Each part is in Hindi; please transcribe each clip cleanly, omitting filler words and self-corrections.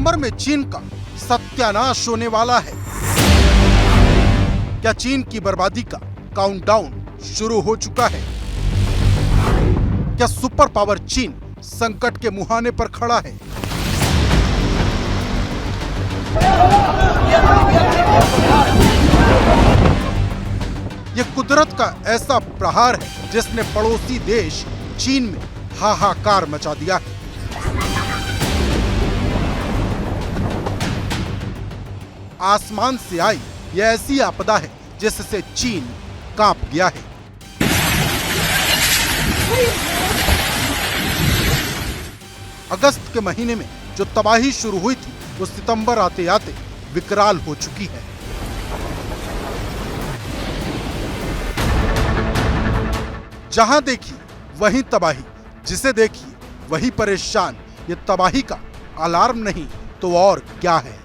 सितंबर में चीन का सत्यानाश होने वाला है। क्या चीन की बर्बादी का काउंटडाउन शुरू हो चुका है? क्या सुपर पावर चीन संकट के मुहाने पर खड़ा है? यह कुदरत का ऐसा प्रहार है जिसने पड़ोसी देश चीन में हाहाकार मचा दिया है। आसमान से आई यह ऐसी आपदा है जिससे चीन कांप गया है। अगस्त के महीने में जो तबाही शुरू हुई थी वो सितंबर आते आते विकराल हो चुकी है। जहां देखिए वहीं तबाही, जिसे देखिए वही परेशान। ये तबाही का अलार्म नहीं तो और क्या है?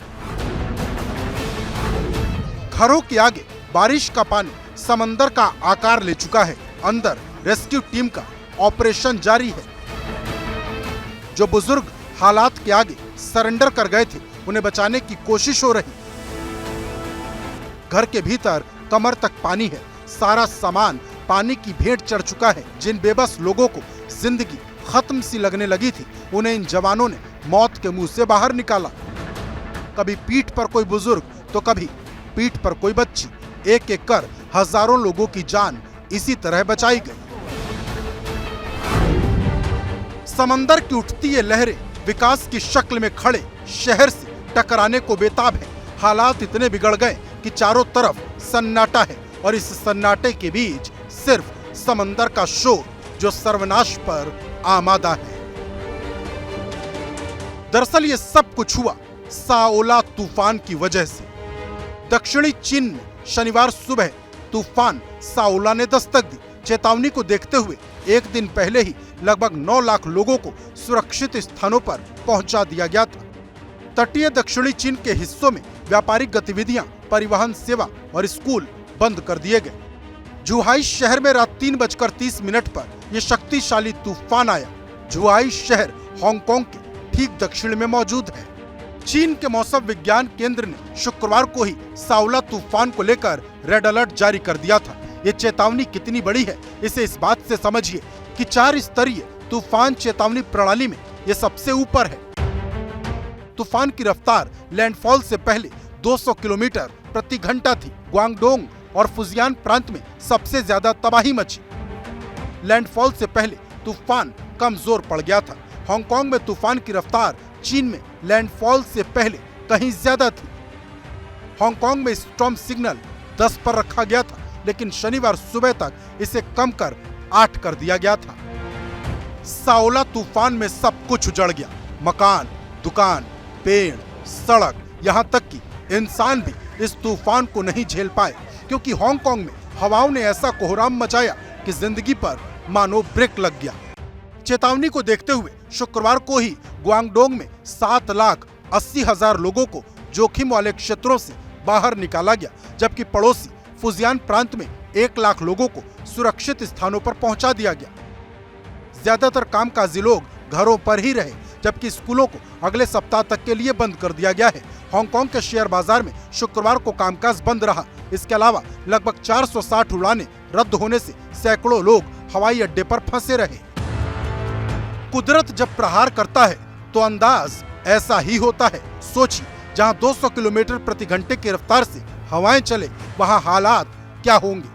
घरों के आगे बारिश का पानी समंदर का आकार ले चुका है। अंदर रेस्क्यू टीम का ऑपरेशन जारी है। जो बुजुर्ग हालात के आगे सरेंडर कर गए थे उन्हें बचाने की कोशिश हो रही। घर के भीतर कमर तक पानी है। सारा सामान पानी की भेंट चढ़ चुका है। जिन बेबस लोगों को जिंदगी खत्म सी लगने लगी थी उन्हें इन जवानों ने मौत के मुंह से बाहर निकाला। कभी पीठ पर कोई बुजुर्ग तो कभी पीठ पर कोई बच्ची। एक एक कर हजारों लोगों की जान इसी तरह बचाई गई। समंदर की उठती ये लहरें विकास की शक्ल में खड़े शहर से टकराने को बेताब है। हालात इतने बिगड़ गए कि चारों तरफ सन्नाटा है और इस सन्नाटे के बीच सिर्फ समंदर का शोर जो सर्वनाश पर आमादा है। दरअसल ये सब कुछ हुआ साओला तूफान की वजह से। दक्षिणी चीन में शनिवार सुबह तूफान साओला ने दस्तक दी। चेतावनी को देखते हुए एक दिन पहले ही लगभग 9 लाख लोगों को सुरक्षित स्थानों पर पहुंचा दिया गया था। तटीय दक्षिणी चीन के हिस्सों में व्यापारिक गतिविधियां, परिवहन सेवा और स्कूल बंद कर दिए गए। जुहाई शहर में रात 3:30 पर यह शक्तिशाली तूफान आया। जुहाई शहर हांगकांग के ठीक दक्षिण में मौजूद है। चीन के मौसम विज्ञान केंद्र ने शुक्रवार को ही साओला तूफान को लेकर रेड अलर्ट जारी कर दिया था। ये चेतावनी कितनी बड़ी है इसे इस बात से समझिए कि 4 स्तरीय तूफान चेतावनी प्रणाली में ये सबसे ऊपर है। तूफान की रफ्तार लैंडफॉल से पहले 200 किलोमीटर प्रति घंटा थी। ग्वांगडोंग और फुजियान प्रांत में सबसे ज्यादा तबाही मची। लैंडफॉल से पहले तूफान कमजोर पड़ गया था। हांगकांग में तूफान की रफ्तार चीन में लैंडफॉल से पहले कहीं ज्यादा थी। हांगकांग में स्टॉर्म सिग्नल 10 पर रखा गया था, लेकिन शनिवार सुबह तक इसे कम कर 8 कर दिया गया था। साओला तूफान में सब कुछ उजड़ गया। मकान, दुकान, पेड़, सड़क, यहाँ तक कि इंसान भी इस तूफान को नहीं झेल पाए, क्योंकि हांगकांग में हवाओं ने ऐसा कोहराम मचाया कि जिंदगी पर मानो ब्रेक लग गया। चेतावनी को देखते हुए शुक्रवार को ही ग्वांगडोंग में 7,80,000 लोगों को जोखिम वाले क्षेत्रों से बाहर निकाला गया, जबकि पड़ोसी फुजियान प्रांत में 1 लाख लोगों को सुरक्षित स्थानों पर पहुंचा दिया गया। ज्यादातर कामकाजी लोग घरों पर ही रहे, जबकि स्कूलों को अगले सप्ताह तक के लिए बंद कर दिया गया है। हांगकांग के शेयर बाजार में शुक्रवार को कामकाज बंद रहा। इसके अलावा लगभग 460 उड़ानें रद्द होने से सैकड़ों लोग हवाई अड्डे पर फंसे रहे। कुदरत जब प्रहार करता है तो अंदाज ऐसा ही होता है। सोचिए, जहां 200 किलोमीटर प्रति घंटे की रफ्तार से हवाएं चले वहां हालात क्या होंगे।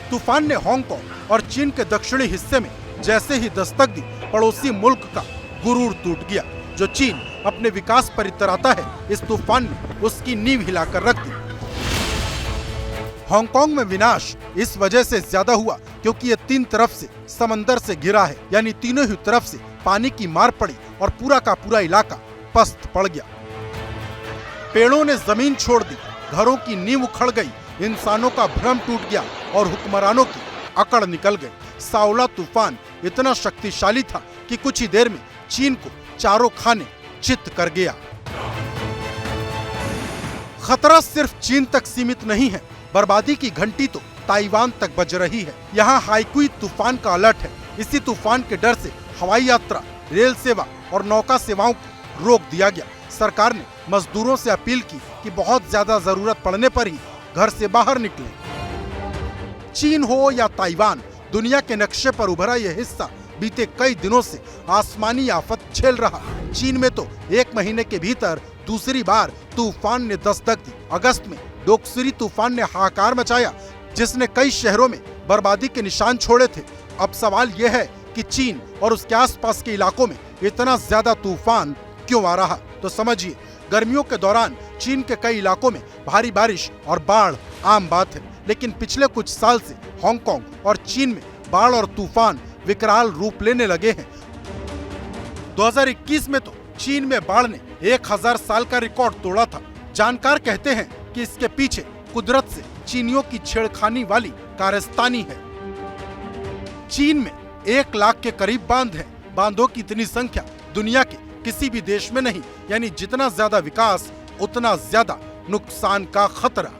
तूफान ने हांगकांग और चीन के दक्षिणी हिस्से में जैसे ही दस्तक दी, पड़ोसी मुल्क का गुरूर टूट गया। जो चीन अपने विकास पर इतराता है, इस तूफान ने उसकी नींव हिलाकर रख दी। हांगकांग में विनाश इस वजह से ज्यादा हुआ क्योंकि ये 3 तरफ से समंदर से घिरा है, यानी तीनों ही तरफ से पानी की मार पड़ी और पूरा का पूरा इलाका पस्त पड़ गया। पेड़ों ने जमीन छोड़ दी, घरों की नींव उखड़ गई, इंसानों का भ्रम टूट गया और हुक्मरानों की अकड़ निकल गई। साओला तूफान इतना शक्तिशाली था कि कुछ ही देर में चीन को चारों खाने चित कर गया। खतरा सिर्फ चीन तक सीमित नहीं है, बर्बादी की घंटी तो ताइवान तक बज रही है। यहाँ हाइकुई तूफान का अलर्ट है। इसी तूफान के डर से हवाई यात्रा रेल सेवा और नौका सेवाओं को रोक दिया गया। सरकार ने मजदूरों से अपील की कि बहुत ज्यादा जरूरत पड़ने पर ही घर से बाहर निकलें। चीन हो या ताइवान, दुनिया के नक्शे पर उभरा यह हिस्सा बीते कई दिनों से आसमानी आफत झेल रहा। चीन में तो एक महीने के भीतर दूसरी बार तूफान ने दस्तक दी। अगस्त में डोक्सुरी तूफान ने हाहाकार मचाया, जिसने कई शहरों में बर्बादी के निशान छोड़े थे। अब सवाल यह है कि चीन और उसके आसपास के इलाकों में इतना ज्यादा तूफान क्यों आ रहा? तो समझिए, गर्मियों के दौरान चीन के कई इलाकों में भारी बारिश और बाढ़ आम बात है, लेकिन पिछले कुछ साल से हांगकांग और चीन में बाढ़ और तूफान विकराल रूप लेने लगे हैं। 2021 में तो चीन में बाढ़ ने 1000 साल का रिकॉर्ड तोड़ा था। जानकार कहते हैं कि इसके पीछे कुदरत से चीनियों की छेड़खानी वाली कारस्तानी है। चीन में 1 लाख के करीब बांध है। बांधों की इतनी संख्या दुनिया के किसी भी देश में नहीं, यानी जितना ज्यादा विकास उतना ज्यादा नुकसान का खतरा।